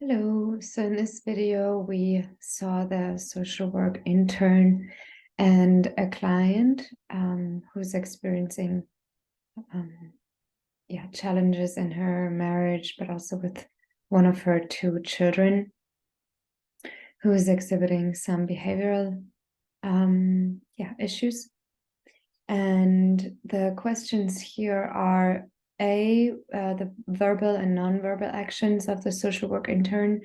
Hello. So in this video, we saw the social work intern and a client who's experiencing challenges in her marriage, but also with one of her two children who is exhibiting some behavioral issues. And the questions here are the verbal and nonverbal actions of the social work intern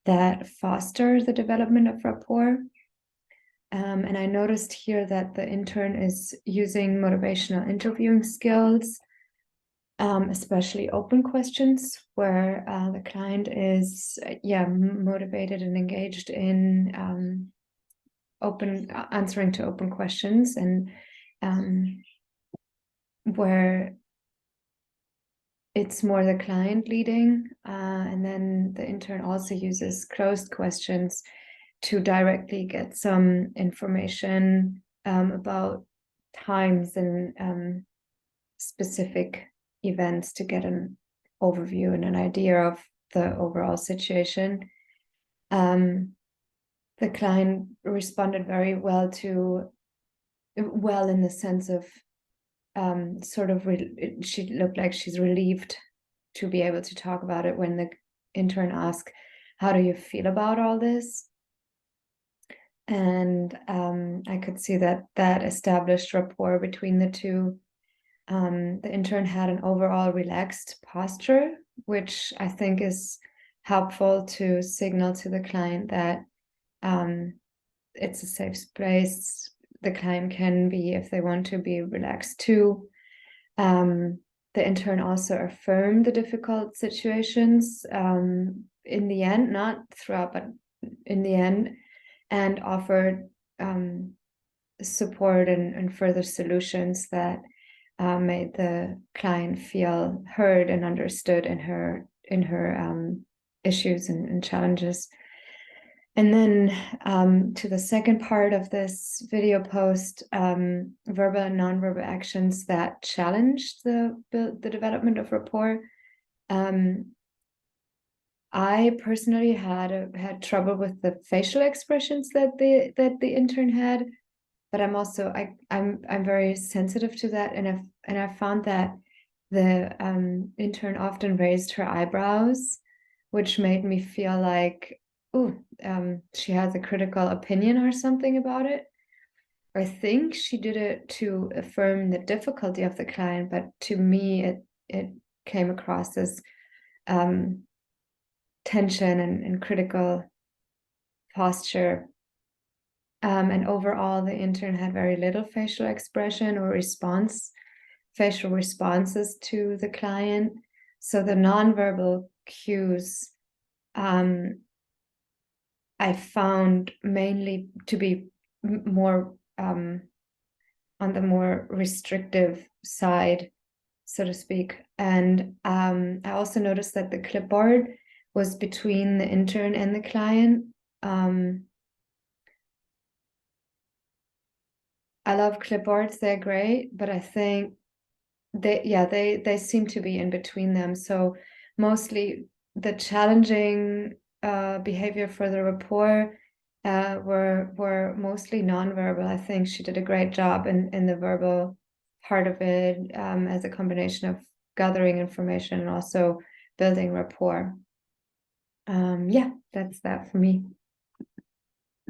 that foster the development of rapport. And I noticed here that the intern is using motivational interviewing skills, especially open questions, where the client is motivated and engaged in answering to open questions, and where it's more the client leading, and then the intern also uses closed questions to directly get some information about times and specific events to get an overview and an idea of the overall situation. The client responded very well in the sense of she looked like she's relieved to be able to talk about it when the intern asked, "How do you feel about all this?" And I could see that established rapport between the two. The intern had an overall relaxed posture, which I think is helpful to signal to the client that it's a safe place. The client can be, if they want to be, relaxed too. The intern also affirmed the difficult situations in the end, not throughout, but in the end, and offered support and further solutions that made the client feel heard and understood in her issues and challenges. And then to the second part of this video post, verbal and nonverbal actions that challenged the development of rapport. I personally had trouble with the facial expressions that the intern had, but I'm very sensitive to that, and I found that the intern often raised her eyebrows, which made me feel like, she has a critical opinion or something about it. I think she did it to affirm the difficulty of the client, but to me, it came across as tension and critical posture. And overall, the intern had very little facial expression or facial responses to the client. So the nonverbal cues I found mainly to be more on the more restrictive side, so to speak. And I also noticed that the clipboard was between the intern and the client. I love clipboards, they're great, but I think they seem to be in between them. So mostly the challenging behavior for the rapport were mostly nonverbal. I think she did a great job in the verbal part of it, as a combination of gathering information and also building rapport. That's that for me.